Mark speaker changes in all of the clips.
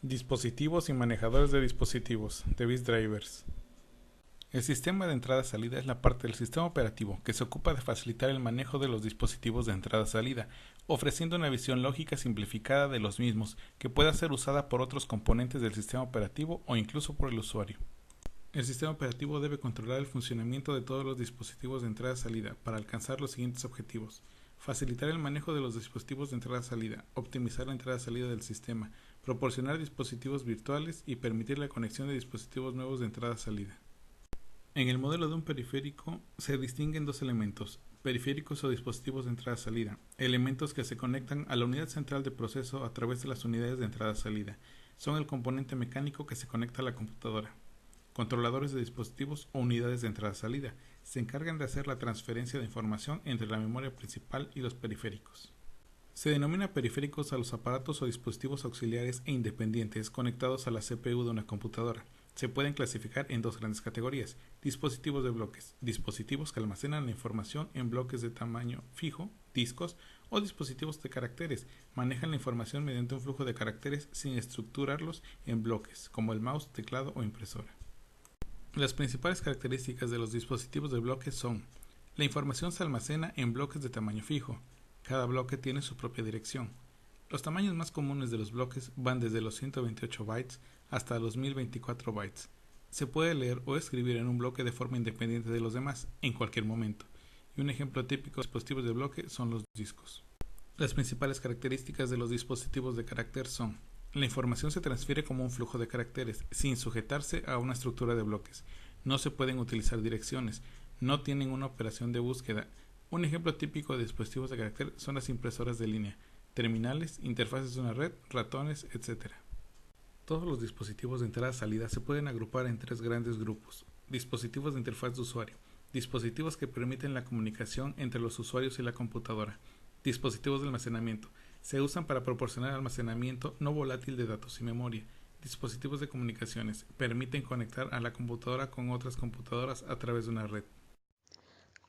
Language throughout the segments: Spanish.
Speaker 1: Dispositivos y manejadores de dispositivos, device drivers. El sistema de entrada-salida es la parte del sistema operativo que se ocupa de facilitar el manejo de los dispositivos de entrada-salida, ofreciendo una visión lógica simplificada de los mismos que pueda ser usada por otros componentes del sistema operativo o incluso por el usuario. El sistema operativo debe controlar el funcionamiento de todos los dispositivos de entrada-salida para alcanzar los siguientes objetivos: facilitar el manejo de los dispositivos de entrada-salida, optimizar la entrada-salida del sistema, proporcionar dispositivos virtuales y permitir la conexión de dispositivos nuevos de entrada-salida. En el modelo de un periférico se distinguen dos elementos: periféricos o dispositivos de entrada-salida, elementos que se conectan a la unidad central de proceso a través de las unidades de entrada-salida. Son el componente mecánico que se conecta a la computadora. Controladores de dispositivos o unidades de entrada-salida se encargan de hacer la transferencia de información entre la memoria principal y los periféricos. Se denomina periféricos a los aparatos o dispositivos auxiliares e independientes conectados a la CPU de una computadora. Se pueden clasificar en dos grandes categorías: dispositivos de bloques, dispositivos que almacenan la información en bloques de tamaño fijo, discos, o dispositivos de caracteres, manejan la información mediante un flujo de caracteres sin estructurarlos en bloques, como el mouse, teclado o impresora. Las principales características de los dispositivos de bloques son: la información se almacena en bloques de tamaño fijo. Cada bloque tiene su propia dirección. Los tamaños más comunes de los bloques van desde los 128 bytes hasta los 1024 bytes. Se puede leer o escribir en un bloque de forma independiente de los demás, en cualquier momento, y un ejemplo típico de dispositivos de bloque son los discos. Las principales características de los dispositivos de carácter son: la información se transfiere como un flujo de caracteres, sin sujetarse a una estructura de bloques. No se pueden utilizar direcciones, no tienen una operación de búsqueda. Un ejemplo típico de dispositivos de carácter son las impresoras de línea, terminales, interfaces de una red, ratones, etc. Todos los dispositivos de entrada-salida se pueden agrupar en tres grandes grupos: dispositivos de interfaz de usuario, dispositivos que permiten la comunicación entre los usuarios y la computadora, dispositivos de almacenamiento, se usan para proporcionar almacenamiento no volátil de datos y memoria. Dispositivos de comunicaciones, permiten conectar a la computadora con otras computadoras a través de una red.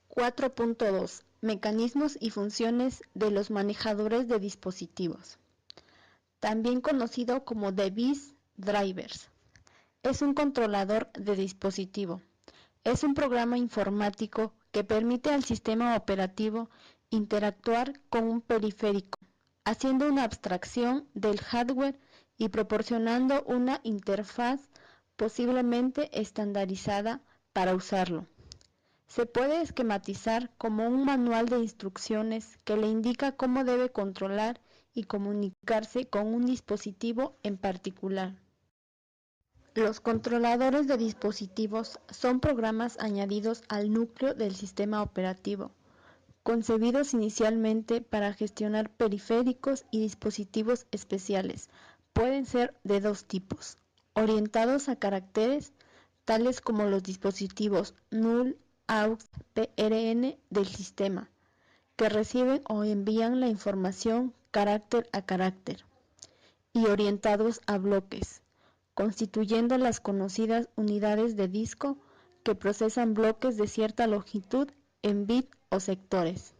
Speaker 2: 4.2 Mecanismos y funciones de los manejadores de dispositivos, también conocido como device drivers. Es un controlador de dispositivo. Es un programa informático que permite al sistema operativo interactuar con un periférico, haciendo una abstracción del hardware y proporcionando una interfaz posiblemente estandarizada para usarlo. Se puede esquematizar como un manual de instrucciones que le indica cómo debe controlar y comunicarse con un dispositivo en particular. Los controladores de dispositivos son programas añadidos al núcleo del sistema operativo, concebidos inicialmente para gestionar periféricos y dispositivos especiales. Pueden ser de dos tipos: orientados a caracteres, tales como los dispositivos null, aux, PRN del sistema, que reciben o envían la información carácter a carácter, y orientados a bloques, constituyendo las conocidas unidades de disco que procesan bloques de cierta longitud en bits o sectores.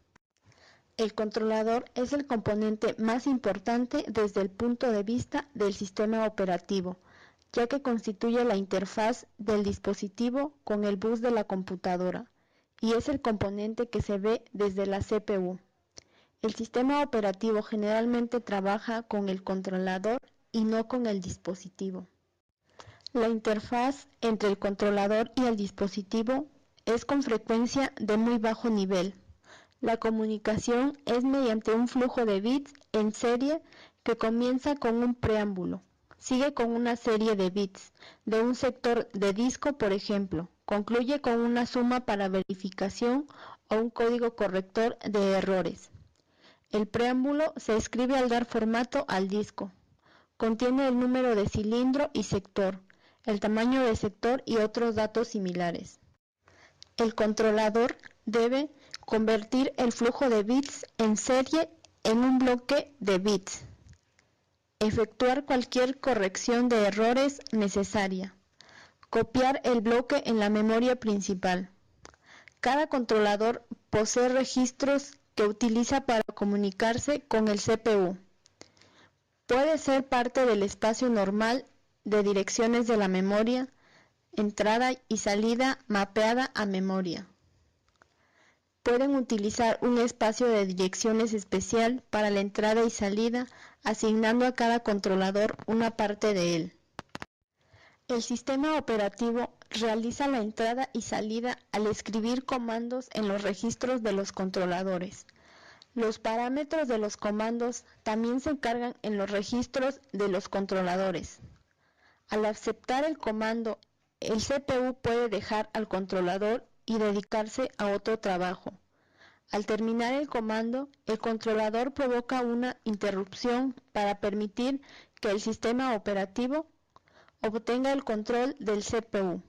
Speaker 2: El controlador es el componente más importante desde el punto de vista del sistema operativo, ya que constituye la interfaz del dispositivo con el bus de la computadora, y es el componente que se ve desde la CPU. El sistema operativo generalmente trabaja con el controlador y no con el dispositivo. La interfaz entre el controlador y el dispositivo es con frecuencia de muy bajo nivel. La comunicación es mediante un flujo de bits en serie que comienza con un preámbulo, sigue con una serie de bits de un sector de disco, por ejemplo, concluye con una suma para verificación o un código corrector de errores. El preámbulo se escribe al dar formato al disco. Contiene el número de cilindro y sector, el tamaño de sector y otros datos similares. El controlador debe convertir el flujo de bits en serie en un bloque de bits, efectuar cualquier corrección de errores necesaria, copiar el bloque en la memoria principal. Cada controlador posee registros que utiliza para comunicarse con el CPU. Puede ser parte del espacio normal de direcciones de la memoria, entrada y salida mapeada a memoria. Pueden utilizar un espacio de direcciones especial para la entrada y salida, asignando a cada controlador una parte de él. El sistema operativo realiza la entrada y salida al escribir comandos en los registros de los controladores. Los parámetros de los comandos también se cargan en los registros de los controladores. Al aceptar el comando, el CPU puede dejar al controlador y dedicarse a otro trabajo. Al terminar el comando, el controlador provoca una interrupción para permitir que el sistema operativo obtenga el control del CPU,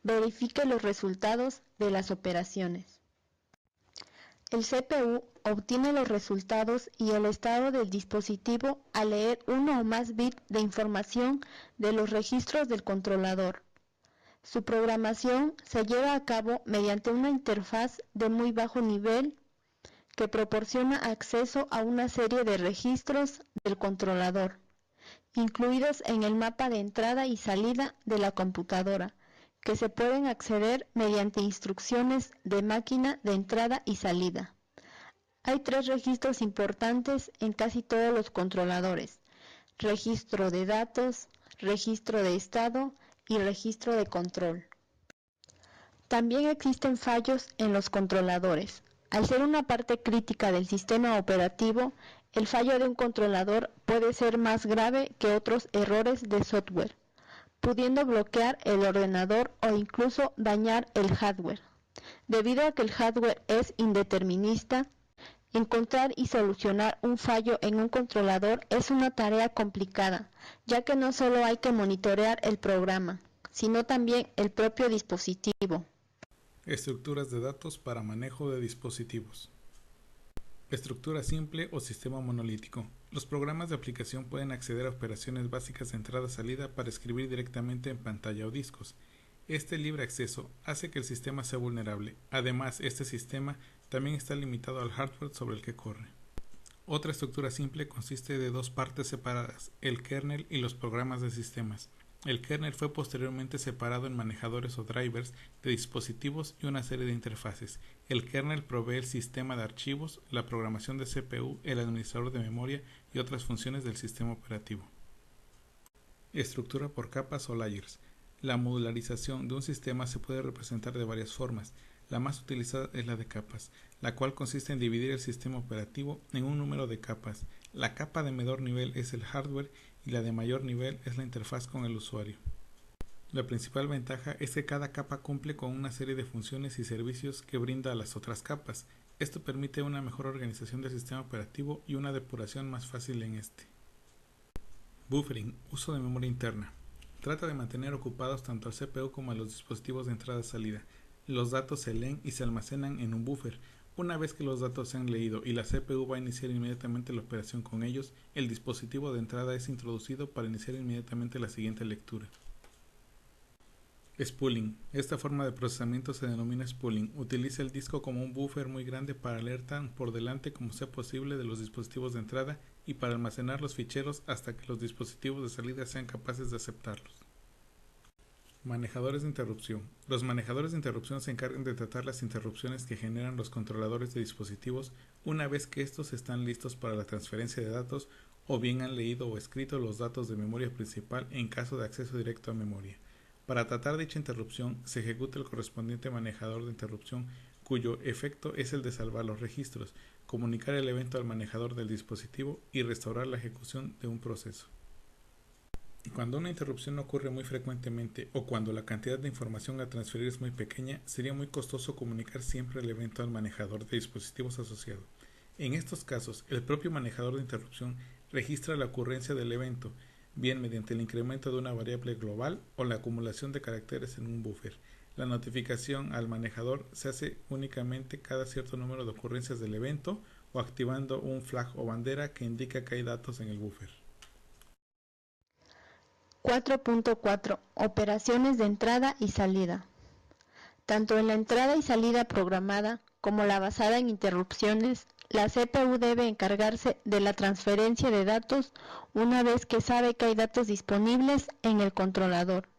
Speaker 2: verifique los resultados de las operaciones. El CPU obtiene los resultados y el estado del dispositivo al leer uno o más bits de información de los registros del controlador. Su programación se lleva a cabo mediante una interfaz de muy bajo nivel que proporciona acceso a una serie de registros del controlador, incluidos en el mapa de entrada y salida de la computadora, que se pueden acceder mediante instrucciones de máquina de entrada y salida. Hay 3 registros importantes en casi todos los controladores: registro de datos, registro de estado y registro de control. También existen fallos en los controladores. Al ser una parte crítica del sistema operativo, el fallo de un controlador puede ser más grave que otros errores de software, pudiendo bloquear el ordenador o incluso dañar el hardware. Debido a que el hardware es indeterminista, encontrar y solucionar un fallo en un controlador es una tarea complicada, ya que no solo hay que monitorear el programa, sino también el propio dispositivo.
Speaker 1: Estructuras de datos para manejo de dispositivos. Estructura simple o sistema monolítico. Los programas de aplicación pueden acceder a operaciones básicas de entrada-salida para escribir directamente en pantalla o discos. Este libre acceso hace que el sistema sea vulnerable. Además, este sistema también está limitado al hardware sobre el que corre. Otra estructura simple consiste de 2 partes separadas, el kernel y los programas de sistemas. El kernel fue posteriormente separado en manejadores o drivers de dispositivos y una serie de interfaces. El kernel provee el sistema de archivos, la programación de CPU, el administrador de memoria y otras funciones del sistema operativo. Estructura por capas o layers. La modularización de un sistema se puede representar de varias formas. La más utilizada es la de capas, la cual consiste en dividir el sistema operativo en un número de capas. La capa de menor nivel es el hardware y la de mayor nivel es la interfaz con el usuario. La principal ventaja es que cada capa cumple con una serie de funciones y servicios que brinda a las otras capas. Esto permite una mejor organización del sistema operativo y una depuración más fácil en este. Buffering, uso de memoria interna. Trata de mantener ocupados tanto al CPU como a los dispositivos de entrada-salida. Los datos se leen y se almacenan en un buffer. Una vez que los datos se han leído y la CPU va a iniciar inmediatamente la operación con ellos, el dispositivo de entrada es introducido para iniciar inmediatamente la siguiente lectura. Spooling. Esta forma de procesamiento se denomina spooling. Utiliza el disco como un buffer muy grande para leer tan por delante como sea posible de los dispositivos de entrada y para almacenar los ficheros hasta que los dispositivos de salida sean capaces de aceptarlos. Manejadores de interrupción. Los manejadores de interrupción se encargan de tratar las interrupciones que generan los controladores de dispositivos una vez que estos están listos para la transferencia de datos o bien han leído o escrito los datos de memoria principal en caso de acceso directo a memoria. Para tratar dicha interrupción se ejecuta el correspondiente manejador de interrupción cuyo efecto es el de salvar los registros, comunicar el evento al manejador del dispositivo y restaurar la ejecución de un proceso. Cuando una interrupción ocurre muy frecuentemente o cuando la cantidad de información a transferir es muy pequeña, sería muy costoso comunicar siempre el evento al manejador de dispositivos asociado. En estos casos, el propio manejador de interrupción registra la ocurrencia del evento, bien mediante el incremento de una variable global o la acumulación de caracteres en un buffer. La notificación al manejador se hace únicamente cada cierto número de ocurrencias del evento o activando un flag o bandera que indica que hay datos en el buffer.
Speaker 2: 4.4 Operaciones de entrada y salida. Tanto en la entrada y salida programada como la basada en interrupciones, la CPU debe encargarse de la transferencia de datos una vez que sabe que hay datos disponibles en el controlador.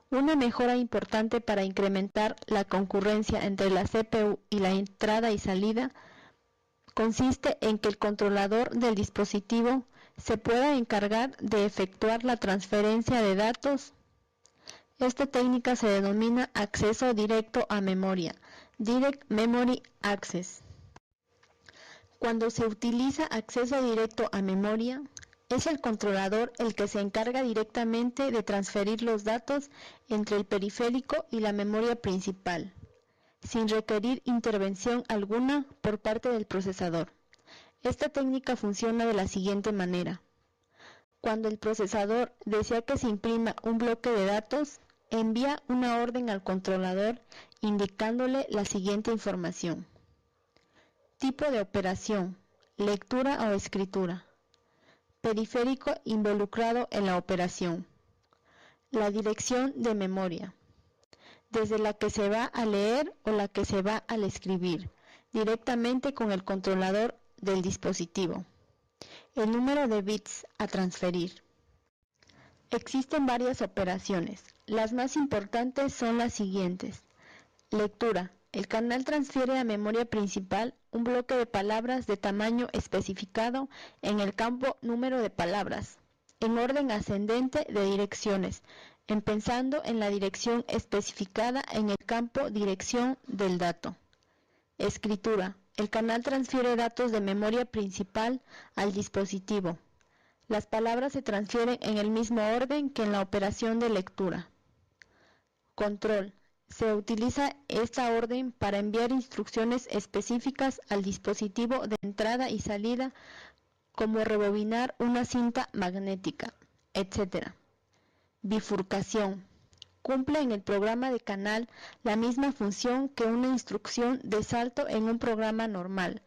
Speaker 2: Una mejora importante para incrementar la concurrencia entre la CPU y la entrada y salida consiste en que el controlador del dispositivo se pueda encargar de efectuar la transferencia de datos. Esta técnica se denomina acceso directo a memoria, Direct Memory Access. Cuando se utiliza acceso directo a memoria, es el controlador el que se encarga directamente de transferir los datos entre el periférico y la memoria principal, sin requerir intervención alguna por parte del procesador. Esta técnica funciona de la siguiente manera. Cuando el procesador desea que se imprima un bloque de datos, envía una orden al controlador indicándole la siguiente información. Tipo de operación, lectura o escritura. Periférico involucrado en la operación. La dirección de memoria, desde la que se va a leer o la que se va al escribir, directamente con el controlador del dispositivo. El número de bits a transferir. Existen varias operaciones. Las más importantes son las siguientes. Lectura. El canal transfiere a memoria principal un bloque de palabras de tamaño especificado en el campo número de palabras, en orden ascendente de direcciones, empezando en la dirección especificada en el campo dirección del dato. Escritura. El canal transfiere datos de memoria principal al dispositivo. Las palabras se transfieren en el mismo orden que en la operación de lectura. Control. Se utiliza esta orden para enviar instrucciones específicas al dispositivo de entrada y salida, como rebobinar una cinta magnética, etc. Bifurcación. Cumple en el programa de canal la misma función que una instrucción de salto en un programa normal.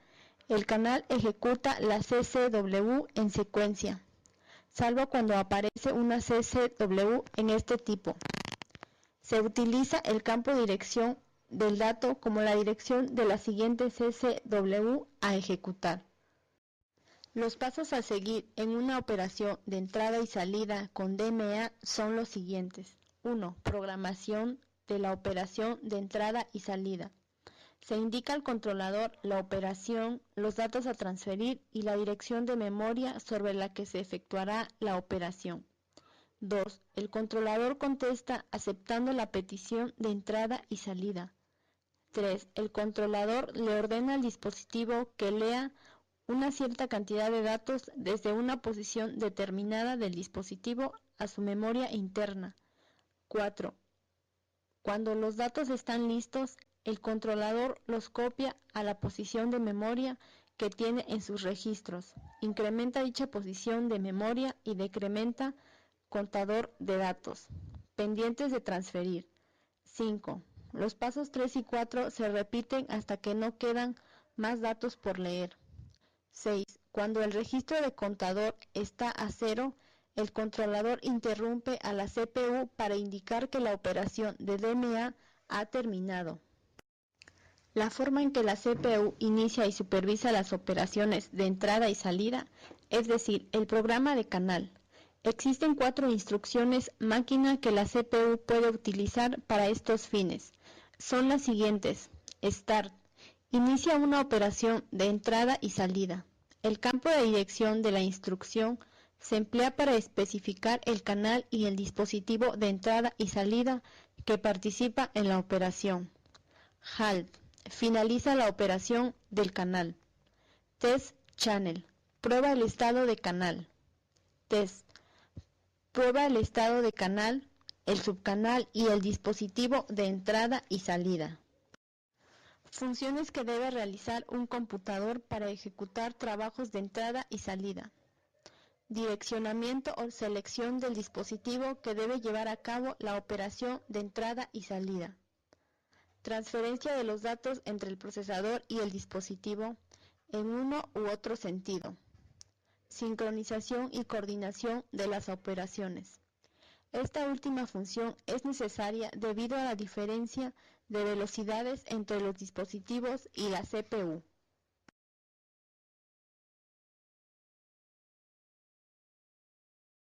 Speaker 2: El canal ejecuta la CCW en secuencia, salvo cuando aparece una CCW en este tipo. Se utiliza el campo dirección del dato como la dirección de la siguiente CCW a ejecutar. Los pasos a seguir en una operación de entrada y salida con DMA son los siguientes. 1. Programación de la operación de entrada y salida. Se indica al controlador la operación, los datos a transferir y la dirección de memoria sobre la que se efectuará la operación. 2. El controlador contesta aceptando la petición de entrada y salida. 3. El controlador le ordena al dispositivo que lea una cierta cantidad de datos desde una posición determinada del dispositivo a su memoria interna. 4. Cuando los datos están listos, el controlador los copia a la posición de memoria que tiene en sus registros, incrementa dicha posición de memoria y decrementa contador de datos pendientes de transferir. 5. Los pasos 3 y 4 se repiten hasta que no quedan más datos por leer. 6. Cuando el registro de contador está a 0, el controlador interrumpe a la CPU para indicar que la operación de DMA ha terminado. La forma en que la CPU inicia y supervisa las operaciones de entrada y salida, es decir, el programa de canal. Existen 4 instrucciones máquina que la CPU puede utilizar para estos fines. Son las siguientes. Start. Inicia una operación de entrada y salida. El campo de dirección de la instrucción se emplea para especificar el canal y el dispositivo de entrada y salida que participa en la operación. Halt. Finaliza la operación del canal. Test Channel. Prueba el estado de canal. Test. Prueba el estado de canal, el subcanal y el dispositivo de entrada y salida. Funciones que debe realizar un computador para ejecutar trabajos de entrada y salida. Direccionamiento o selección del dispositivo que debe llevar a cabo la operación de entrada y salida. Transferencia de los datos entre el procesador y el dispositivo en uno u otro sentido. Sincronización y coordinación de las operaciones. Esta última función es necesaria debido a la diferencia de velocidades entre los dispositivos y la CPU.